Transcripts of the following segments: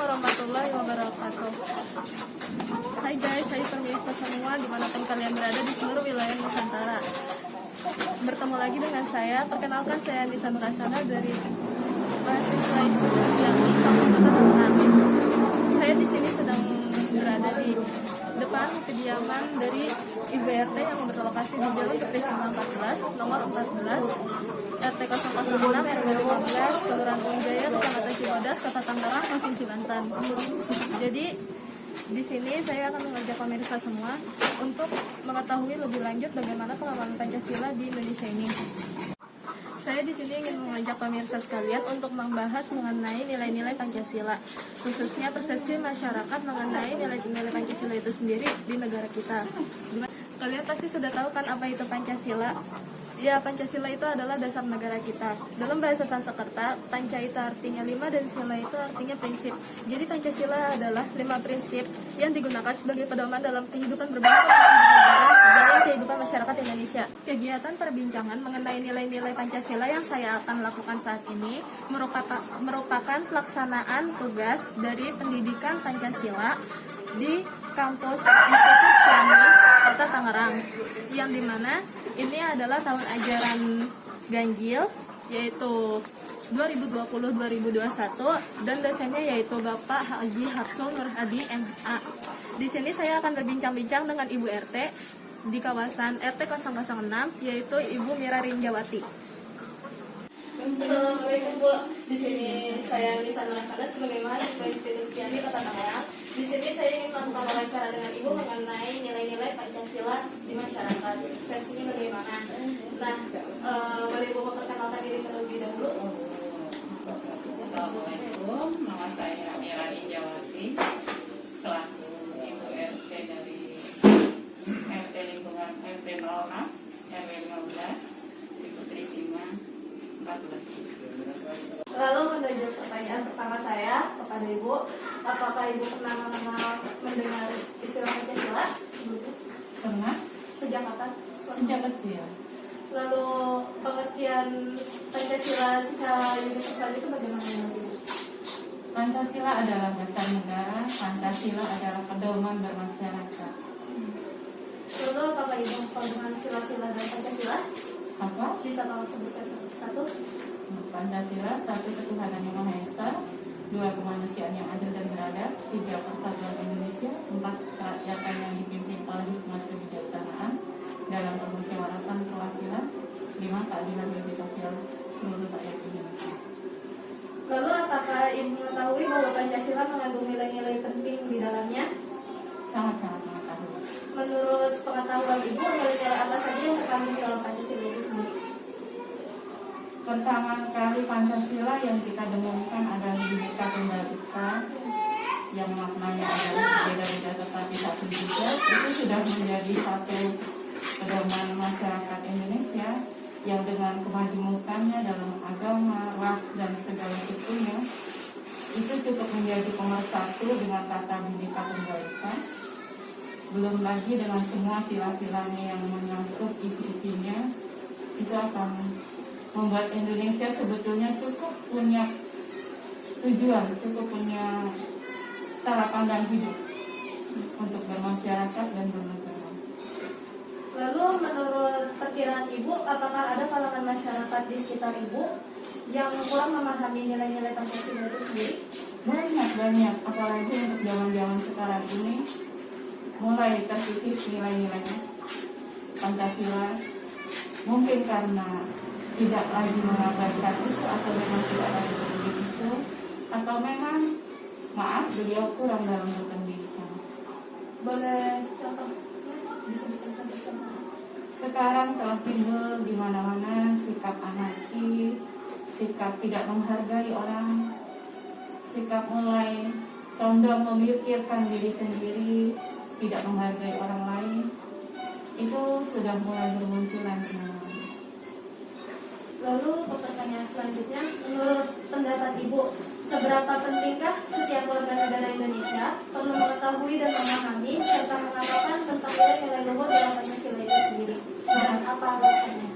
warahmatullahi wabarakatuh. Hai guys, hai pemirsa semua dimanapun kalian berada di seluruh wilayah Nusantara. Bertemu lagi dengan saya. Perkenalkan, saya Anissa Nurasana dari mahasiswa Institut Siami Kampus Kota Tangerang. Saya di sini sedang berada di depan kediaman dari Ibu RT yang berlokasi di Jalan Ketrisima 14, nomor 14, RT 006 RW 15, Kelurahan Ungjaya, Kecamatan Cibodas, Kota Tangerang, Provinsi Banten. Jadi di sini saya akan mengajak pemirsa semua untuk mengetahui lebih lanjut bagaimana pengakuan Pancasila di Indonesia ini. Saya di sini ingin mengajak pemirsa sekalian untuk membahas mengenai nilai-nilai Pancasila, khususnya persepsi masyarakat mengenai nilai-nilai Pancasila itu sendiri di negara kita. Kalian pasti sudah tahu kan apa itu Pancasila? Ya, Pancasila itu adalah dasar negara kita. Dalam bahasa Sanskerta, Panca itu artinya 5 dan Sila itu artinya prinsip. Jadi Pancasila adalah 5 prinsip yang digunakan sebagai pedoman dalam kehidupan berbangsa dan bernegara dalam kehidupan masyarakat Indonesia. Kegiatan perbincangan mengenai nilai-nilai Pancasila yang saya akan lakukan saat ini merupakan pelaksanaan tugas dari pendidikan Pancasila di kampus Institut Siami Kota Tangerang, yang dimana ini adalah tahun ajaran ganjil, yaitu 2020-2021, dan dosennya yaitu Bapak Haji Hapsul Nur Hadi MA. Di sini saya akan berbincang-bincang dengan Ibu RT di kawasan RT 006, yaitu Ibu Mira Rinjawati. Assalamualaikum Bu. Di sini saya Anissa Nurasana sebagai mahasiswa Institut Siami Kota Tangerang. Di sini saya ingin melakukan wawancara dengan Ibu mengenai nilai-nilai Pancasila di masyarakat. Persepsinya bagaimana? Nah, boleh Ibu memperkenalkan diri terlebih dahulu? Assalamualaikum, nama saya Mira Rinjawati, selaku Ibu RT dari RT lingkungan RT 06 RW 15 di Ketrisima 14. Lalu menuju pertanyaan pertama saya kepada Ibu, apakah Ibu pernah mendengar istilah Pancasila? Pernah? Sejak kapan? Sejak kecil. Lalu pengertian Pancasila secara universal itu bagaimana Ibu? Pancasila adalah dasar negara, Pancasila adalah pedoman bermasyarakat. Lalu apakah Ibu tahu dengan sila-sila dan Pancasila? Apa? Bisa tolong sebutkan satu? Pancasila, 1 ketuhanan yang Maha Esa, 2 kemanusiaan yang adil dan beradab, 3 persatuan Indonesia, 4 kerakyatan yang dipimpin oleh hikmat kebijaksanaan dalam permusyawaratan perwakilan, 5 keadilan bagi sosial seluruh rakyat Indonesia. Lalu apakah Ibu mengetahui bahwa Pancasila mengandung nilai-nilai penting di dalamnya? Sangat-sangat mengetahui. Menurut pengetahuan Ibu, nilai-nilai apa saja yang terkandung dalam Pancasila itu sendiri? Pertama kali Pancasila yang kita dengungkan adalah Bhinneka Tunggal Ika, yang maknanya adalah berbeda-beda tetapi satu juga. Itu sudah menjadi satu pedoman masyarakat Indonesia yang dengan kemajemukannya dalam agama, ras, dan segala sukunya itu cukup menjadi pemersatu dengan kata Bhinneka Tunggal Ika. Belum lagi dengan semua sila-silanya yang menyangkut isi-isinya, itu akan membuat Indonesia sebetulnya cukup punya tujuan, cukup punya cara pandang hidup untuk bermasyarakat dan bernegara. Lalu menurut perkiraan Ibu, apakah ada kalangan masyarakat di sekitar Ibu yang kurang memahami nilai-nilai Pancasila itu sendiri? Banyak, apalagi untuk zaman-zaman sekarang ini mulai terkikis nilai-nilai Pancasila, mungkin karena tidak lagi mengabaikan itu, atau memang tidak lagi berpendidikan itu, atau memang beliau kurang dalam berpendidikan. Boleh contohnya disebutkan bersama? Sekarang telah timbul di mana-mana sikap anarki, sikap tidak menghargai orang, sikap mulai condong memikirkan diri sendiri, tidak menghargai orang lain. Itu sudah mulai bermunculan kemana-mana. Lalu pertanyaan selanjutnya, menurut pendapat Ibu, seberapa pentingkah setiap warga negara Indonesia perlu mengetahui dan memahami serta mengamalkan tentang nilai-nilai luhur dalam Pancasila itu sendiri? Dan apa alasannya?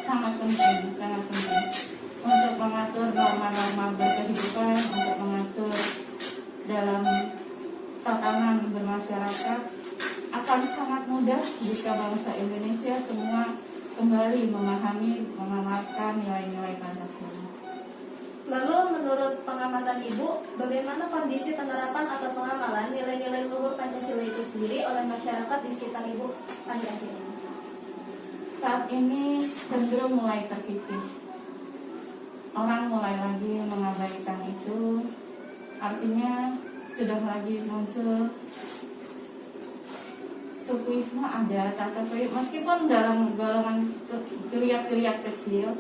Sangat penting untuk mengatur norma-norma berkehidupan, untuk mengatur dalam tatanan bermasyarakat, akan sangat mudah jika bangsa Indonesia semua kembali memahami, mengamalkan nilai-nilai Pancasila. Lalu menurut pengamatan Ibu, bagaimana kondisi penerapan atau pengamalan nilai-nilai luhur Pancasila itu sendiri oleh masyarakat di sekitar Ibu akhir-akhir ini? Saat ini cenderung mulai terkikis. Orang mulai lagi mengabaikan itu, artinya sudah lagi muncul sukuisme ada, tetapi meskipun dalam golongan geliat-geliat kecil,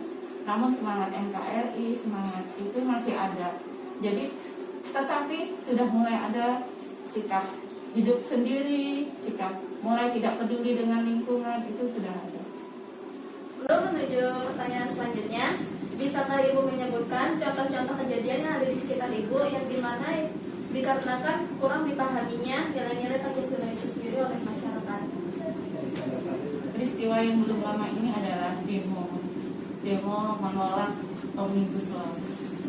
namun semangat NKRI, semangat itu masih ada. Jadi, tetapi sudah mulai ada sikap hidup sendiri, sikap mulai tidak peduli dengan lingkungan, itu sudah ada. Lalu menuju pertanyaan selanjutnya, bisakah Ibu menyebutkan contoh-contoh kejadian yang ada di sekitar Ibu yang dimana dikarenakan kurang dipahaminya nilai-nilai Pancasila itu sendiri oleh masyarakat? Peristiwa yang belum lama ini adalah demo menolak Omnibus Law.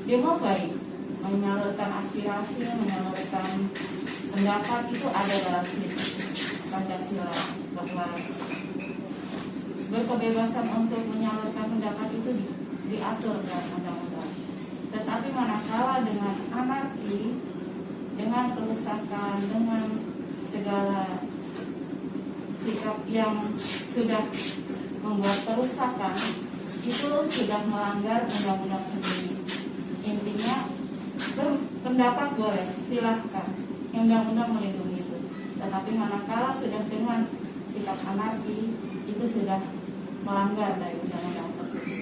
Demo baik, menyalurkan aspirasi, menyalurkan pendapat itu ada dalam Pancasila, bahwa berkebebasan untuk menyalurkan pendapat itu diatur dalam undang-undang. Tetapi manakala dengan anarki, dengan kerusakan, dengan segala sikap yang sudah membuat kerusakan, itu sudah melanggar undang-undang sendiri. Intinya pendapat boleh, silahkan, undang-undang melindungi itu. Tetapi manakala sudah dengan sikap anarki, itu sudah melanggar dari undang-undang tersebut.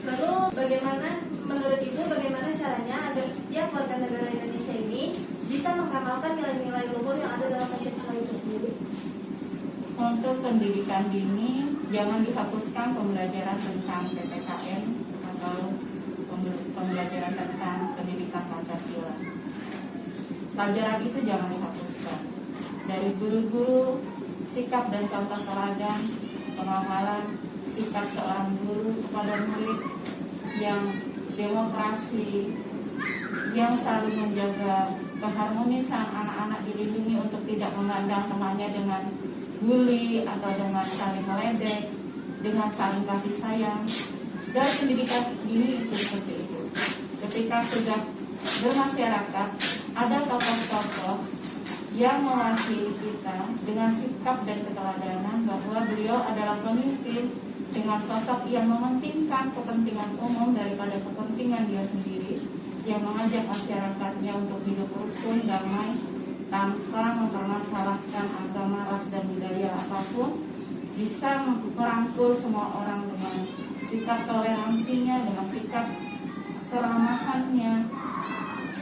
Lalu bagaimana menurut Ibu bagaimana caranya agar setiap warga negara Indonesia ini bisa mengamalkan nilai-nilai luhur yang ada dalam Pancasila itu sendiri? Untuk pendidikan dini, jangan dihapuskan pembelajaran tentang PPKN atau pembelajaran tentang pendidikan Pancasila. Pelajaran itu jangan dihapuskan. Dari guru-guru, sikap dan contoh teladan, pengamalan, sikap seorang guru kepada murid yang demokrasi, yang saling menjaga keharmonisan anak-anak dilindungi untuk tidak memandang temannya dengan bully atau dengan saling meledek, dengan saling kasih sayang. Dan pendidikan ini itu seperti itu. Ketika sudah bermasyarakat, ada tokoh-tokoh yang mewakili kita dengan sikap dan keteladanan bahwa beliau adalah pemimpin dengan sosok yang mementingkan kepentingan umum daripada kepentingan dia sendiri, yang mengajak masyarakatnya untuk hidup rukun, damai, tanpa mempermasalahkan agama, ras, dan budaya apapun, bisa merangkul semua orang dengan sikap toleransinya, dengan sikap keramahannya.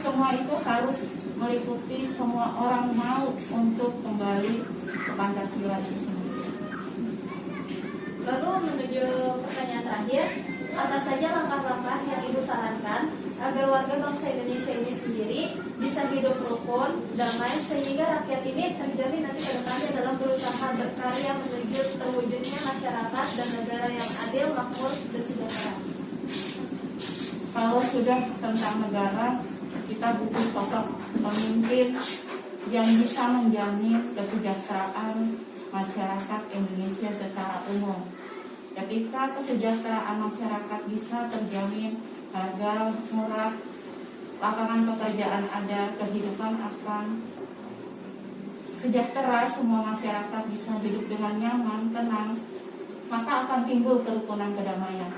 Semua itu harus meliputi semua orang mau untuk kembali ke Pancasila itu sendiri. Lalu menuju pertanyaan terakhir, apa saja langkah-langkah yang Ibu sarankan agar warga bangsa Indonesia ini sendiri bisa hidup rukun, damai, sehingga rakyat ini terjamin nanti ke depannya dalam berusaha berkarya menuju terwujudnya masyarakat dan negara yang adil, makmur, dan sejahtera? Kalau sudah tentang negara, kita butuh sosok pemimpin yang bisa menjamin kesejahteraan masyarakat Indonesia secara umum. Ketika kesejahteraan masyarakat bisa terjamin, harga murah, lapangan pekerjaan ada, kehidupan akan sejahtera, semua masyarakat bisa hidup dengan nyaman, tenang, maka akan timbul kerukunan, kedamaian.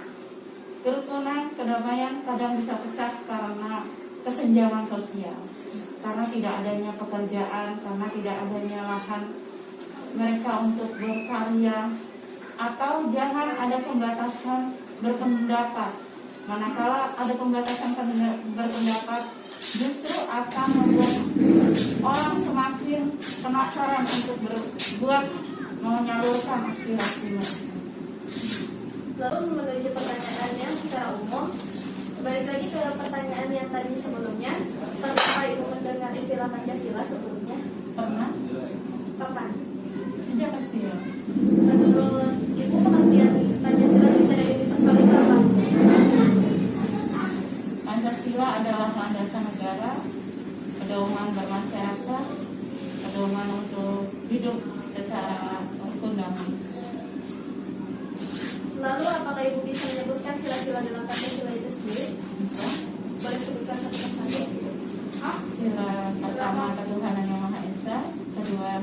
Kerukunan, kedamaian kadang bisa pecah karena kesenjangan sosial, karena tidak adanya pekerjaan, karena tidak adanya lahan mereka untuk berkarya, atau jangan ada pembatasan berpendapat. Manakala ada pembatasan berpendapat, justru akan membuat orang semakin penasaran untuk berbuat, menyalurkan aspirasinya. Lalu menuju pertanyaannya secara umum, balik lagi ke pertanyaan yang tadi sebelumnya, pernah Ibu mendengar istilah Pancasila sebelumnya? Pernah? Pernah. Sejak kecil. Menurut Ibu pengertian Pancasila secara universal itu apa? Pancasila adalah landasan negara pedoman bermasyarakat, pedoman untuk hidup secara rukun dan Lalu apakah Ibu bisa menyebutkan sila-sila dalam Pancasila itu sendiri? bisa. Boleh sebutkan satu persatu? Sila pertama ketuhanan yang Maha Esa, kedua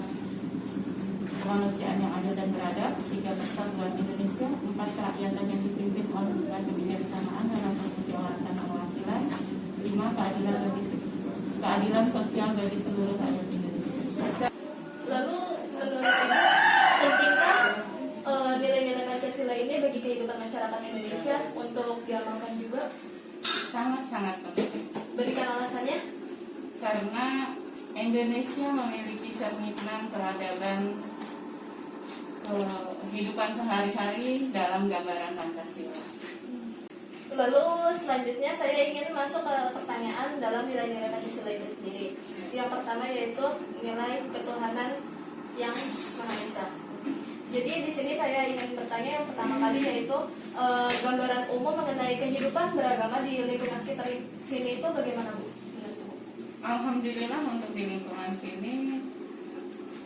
kemanusiaan yang adil dan beradab, tiga persatuan Indonesia, empat kerakyatan yang dipimpin oleh kebijaksanaan dalam permusyawaratan perwakilan, lima keadilan sosial bagi seluruh rakyat Indonesia. Lalu menurut Ibu, pentingkah nilai-nilai Pancasila ini bagi kehidupan masyarakat Indonesia untuk diamalkan juga? Sangat-sangat penting Berikan alasannya. karena Indonesia memiliki cerminan peradaban kehidupan sehari-hari dalam gambaran Pancasila. Lalu selanjutnya saya ingin masuk ke pertanyaan dalam nilai-nilai Pancasila itu sendiri. Yang pertama yaitu nilai ketuhanan yang Maha Esa. Jadi di sini saya ingin bertanya yang pertama kali yaitu gambaran umum mengenai kehidupan beragama di lingkungan sekitar sini itu bagaimana, Bu? Alhamdulillah untuk di lingkungan sini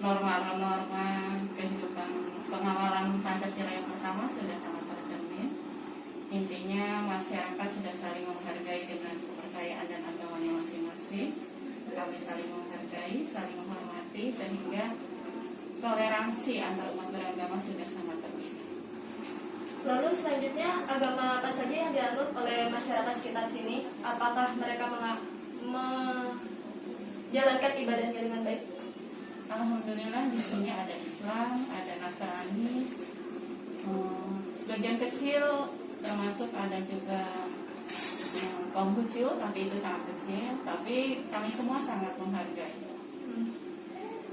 norma-norma kehidupan pengawalan Pancasila yang pertama sudah sangat tercermin. Intinya masyarakat sudah saling menghargai dengan kepercayaan dan agamanya masing-masing. Kami saling menghargai, saling menghormati sehingga toleransi antar umat beragama sudah sangat terbina. Lalu selanjutnya agama apa saja yang dianut oleh masyarakat sekitar sini? Apakah mereka menjalankan ibadahnya dengan baik? Alhamdulillah di sini ada Islam, ada Nasrani, sebagian kecil termasuk ada juga Konghucu, tapi itu sangat kecil. Tapi kami semua sangat menghargai.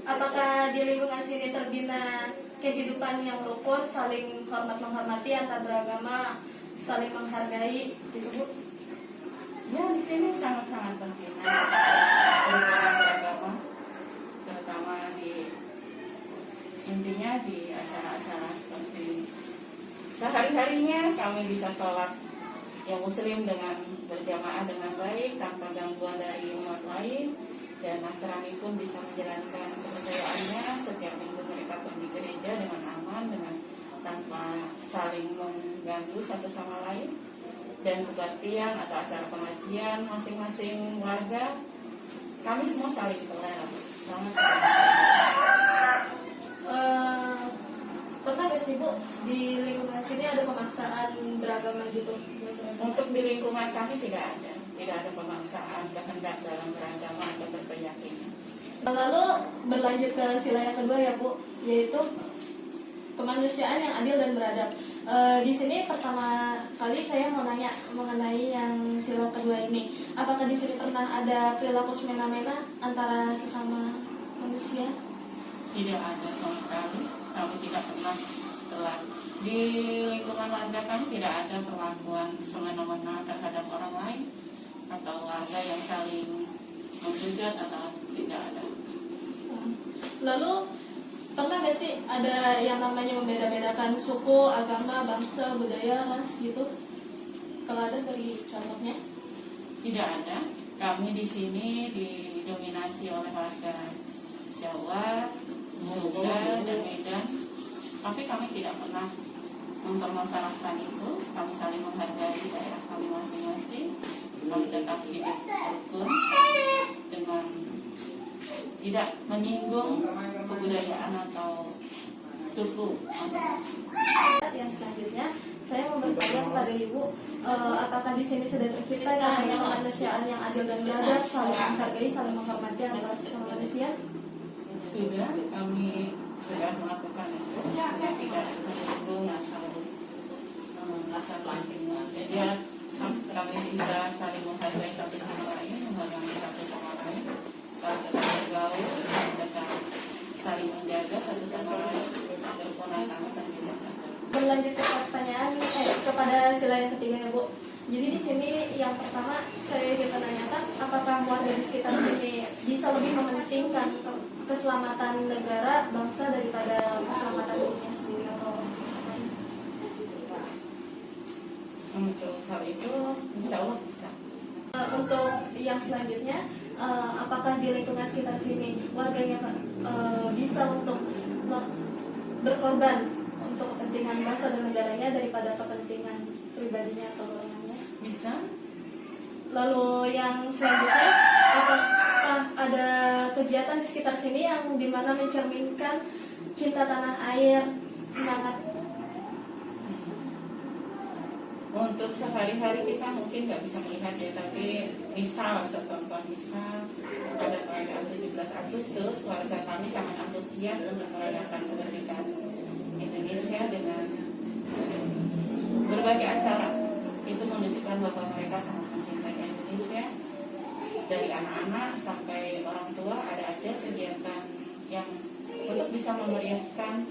Apakah di lingkungan sini terbina kehidupan yang rukun, saling hormat menghormati antar beragama, saling menghargai, gitu Bu? Ya di sini sangat-sangat terbina kerukunan beragama, terutama di intinya di acara-acara seperti sehari-harinya kami bisa sholat yang muslim dengan berjamaah dengan baik tanpa gangguan dari umat lain, dan Nasrani pun bisa menjalankan kepercayaannya setiap minggu mereka pergi gereja dengan aman, dengan tanpa saling mengganggu satu sama lain. Dan kebaktian atau acara pengajian masing-masing warga kami semua saling toleran, sangat Pernah gak sih Bu di lingkungan sini ada pemaksaan beragama gitu? Untuk di lingkungan kami tidak ada pemaksaan kehendak dalam beragama atau berkeyakinan. Lalu berlanjut ke sila yang kedua ya Bu, yaitu kemanusiaan yang adil dan beradab. Di sini pertama kali saya mau nanya mengenai yang sila kedua ini. Apakah di sini pernah ada perilaku semena-mena antara sesama manusia? Tidak ada sama sekali. Kami tidak pernah telah di lingkungan warga kami tidak ada perlakuan semena-mena terhadap orang lain atau warga yang saling menghujat atau tidak ada. Lalu pernah gak sih ada yang namanya membeda-bedakan suku, agama, bangsa, budaya, ras gitu? Kalau ada beri contohnya? Tidak ada. Kami di sini didominasi oleh warga Jawa, Sunda, dan Medan. Tapi kami tidak pernah mempermasalahkan itu. Kami saling menghargai daerah kami masing-masing. Kami tetap hidup rukun dengan tidak menyinggung kebudayaan atau suku masing-masing. Yang selanjutnya saya mau bertanya kepada Ibu, apakah di sini sudah tercipta yang namanya kemanusiaan yang adil dan beradab, saling menghargai, saling menghormati antara sesama manusia? Sudah, kami sudah melakukan itu. Ya, tidak menyinggung atau saling menghujat. Kami bisa saling menghargai satu sama lain, menghormati satu sama lain. Kalau tetap bergaul, tetap saling menjaga satu sama lain, kerukunan kami terjaga. Berlanjut ke pertanyaan kepada sila yang ketiga ya Bu. Jadi di sini yang pertama saya ingin menanyakan, apakah warga di sekitar sini bisa lebih mementingkan keselamatan negara bangsa daripada keselamatan dirinya sendiri atau lain? Untuk hal itu, insya Allah bisa. Untuk yang selanjutnya, apakah di lingkungan sekitar sini warganya bisa untuk berkorban untuk kepentingan bangsa dan negaranya daripada kepentingan pribadinya atau golongannya? Bisa. Lalu yang selanjutnya, apakah ada kegiatan di sekitar sini yang dimana mencerminkan cinta tanah air, semangat? Untuk sehari-hari kita mungkin nggak bisa melihat ya, tapi misal contoh misal pada perayaan 17 Agustus warga kami sangat antusias untuk merayakan kemerdekaan Indonesia dengan berbagai acara. Itu menunjukkan bahwa mereka sangat mencintai Indonesia. Dari anak-anak sampai orang tua ada kegiatan yang untuk bisa memeriahkan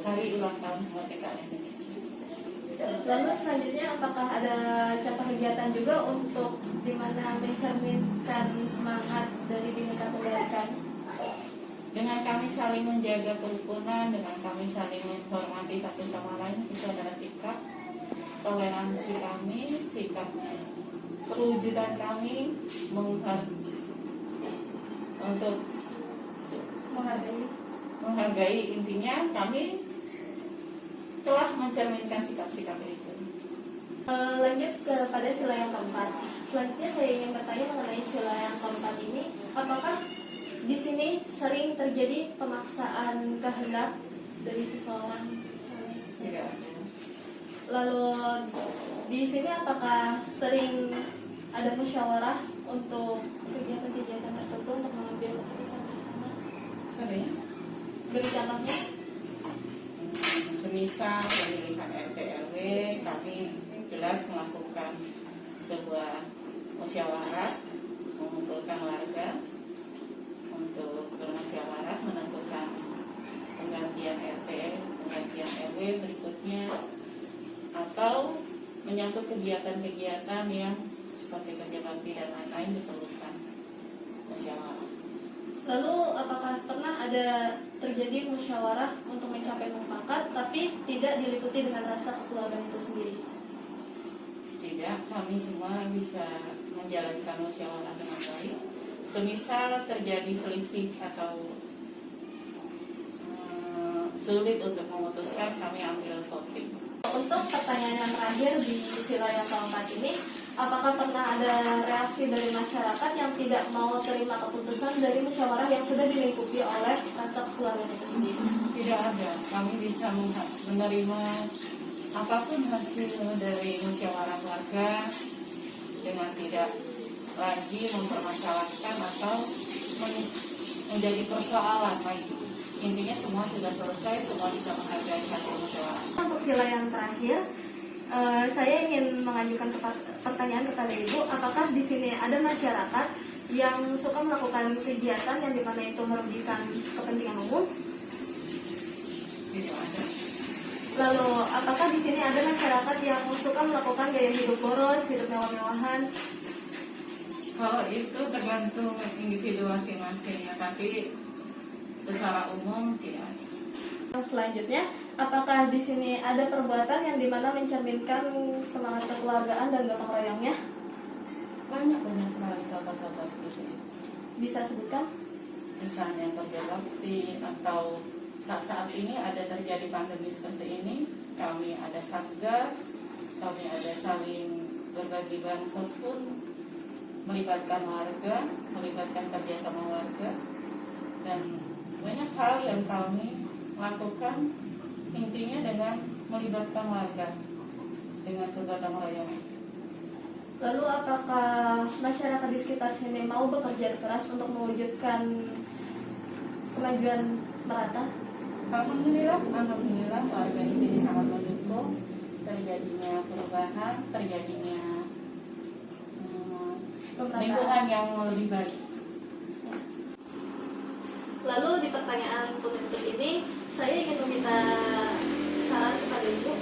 hari ulang tahun kemerdekaan Indonesia. Lalu selanjutnya, apakah ada contoh kegiatan juga untuk dimana mencerminkan semangat dari Bhinneka Tunggal Ika? Dengan kami saling menjaga kerukunan, dengan kami saling menghormati satu sama lain, itu adalah sikap toleransi kami, sikap perwujudan kami untuk menghargai, intinya kami telah mencerminkan sikap-sikap itu. Lanjut kepada sila yang keempat. Selanjutnya saya ingin bertanya mengenai sila yang keempat ini, apakah di sini sering terjadi pemaksaan kehendak dari seseorang? Tidak. Lalu di sini apakah sering ada musyawarah untuk kegiatan-kegiatan tertentu untuk mengambil keputusan bersama? Sering. Beri contohnya. Semisal pemilihan RT RW, kami jelas melakukan sebuah musyawarah, mengumpulkan warga untuk bermusyawarah menentukan penggantian RT, penggantian RW berikutnya, atau menyangkut kegiatan-kegiatan yang seperti kerja bakti dan lain-lain diperlukan musyawarah. Lalu apakah pernah ada terjadi musyawarah untuk mencapai mufakat tapi tidak diliputi dengan rasa kekeluargaan itu sendiri? Tidak, kami semua bisa menjalankan musyawarah dengan baik. Semisal terjadi selisih atau sulit untuk memutuskan, kami ambil voting. Untuk pertanyaan yang terakhir di sila yang keempat ini, apakah pernah ada reaksi dari masyarakat yang tidak mau terima keputusan dari musyawarah yang sudah dilingkupi oleh rasa kekeluargaan itu sendiri? Tidak ada. Kami bisa menerima apapun hasil dari musyawarah warga dengan tidak lagi mempermasalahkan atau menjadi persoalan lagi. Intinya semua sudah selesai, semua bisa menghargai hasil musyawarah. Untuk sila yang terakhir, saya ingin mengajukan pertanyaan kepada Ibu, apakah di sini ada masyarakat yang suka melakukan kegiatan yang dimana itu merugikan kepentingan umum? Tidak ada. Lalu, apakah di sini ada masyarakat yang suka melakukan gaya hidup boros, hidup mewah-mewahan? Kalau itu tergantung individu masing-masing, ya, tapi secara umum tidak ada. Selanjutnya, apakah di sini ada perbuatan yang dimana mencerminkan semangat kekeluargaan dan gotong royongnya? Banyak sekali contoh-contoh seperti itu. Bisa sebutkan? Misalnya kerja bakti, atau saat-saat ini ada terjadi pandemi seperti ini, kami ada satgas, kami ada saling berbagi bansos pun, melibatkan warga, melibatkan kerjasama warga, dan banyak hal yang kami lakukan intinya dengan melibatkan warga dengan kegotong royongan. Lalu apakah masyarakat di sekitar sini mau bekerja keras untuk mewujudkan kemajuan merata? Alhamdulillah warga di sini sangat mendukung terjadinya perubahan, terjadinya lingkungan yang lebih baik. Lalu di pertanyaan penutup ini, saya ingin meminta saran kepada Ibu,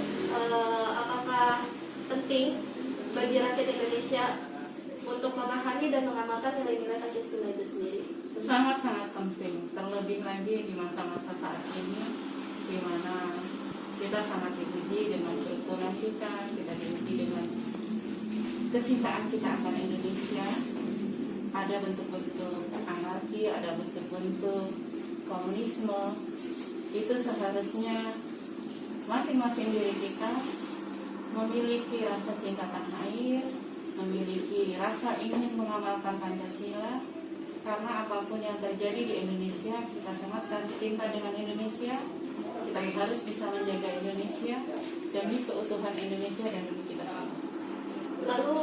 apakah penting bagi rakyat Indonesia untuk memahami dan mengamalkan nilai-nilai Pancasila itu sendiri? Sangat-sangat penting, terlebih lagi di masa-masa saat ini, di mana kita sangat diuji dengan kerukunan kita diuji dengan kecintaan kita akan Indonesia. Ada bentuk-bentuk ideologi, ada bentuk-bentuk komunisme. Itu seharusnya masing-masing diri kita memiliki rasa cinta tanah air, memiliki rasa ingin mengamalkan Pancasila. Karena apapun yang terjadi di Indonesia, kita sangat cinta dengan Indonesia. Kita harus bisa menjaga Indonesia demi keutuhan Indonesia dan demi kita semua. Lalu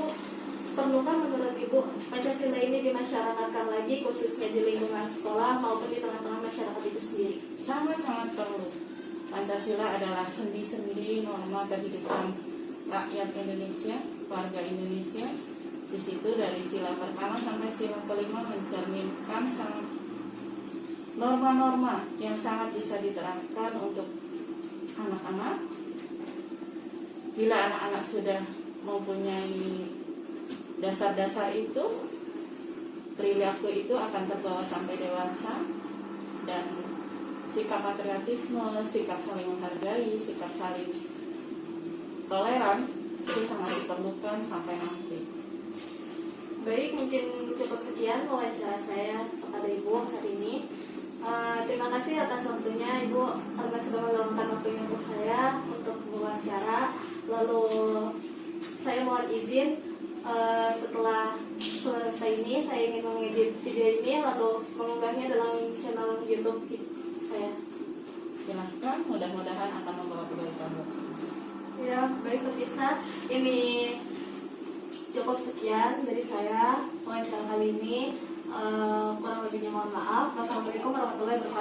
perlukah menurut Ibu Pancasila ini dimasyarakatkan lagi, khususnya di lingkungan sekolah maupun di tengah-tengah masyarakat itu sendiri? Sangat-sangat perlu. Pancasila adalah sendi-sendi norma kehidupan rakyat Indonesia, warga Indonesia. Di situ dari sila pertama sampai sila kelima mencerminkan norma-norma yang sangat bisa diterapkan untuk anak-anak. Bila anak-anak sudah mempunyai dasar-dasar itu, perilaku itu akan terbawa sampai dewasa, dan sikap patriotisme, sikap saling menghargai, sikap saling toleran itu sangat diperlukan sampai nanti. Baik, mungkin cukup sekian wawancara saya kepada Ibu hari ini. Terima kasih atas waktunya Ibu, karena sudah meluangkan waktunya untuk saya untuk wawancara. Lalu saya mohon izin, setelah selesai ini saya ingin mengedit video ini lalu mengunggahnya dalam channel YouTube saya. Silahkan, mudah-mudahan akan membawa kebaikan buat semua. Ya, baik pemirsa, ini cukup sekian dari saya wawancara kali ini. Kurang lebihnya mohon maaf. Wassalamualaikum warahmatullahi wabarakatuh.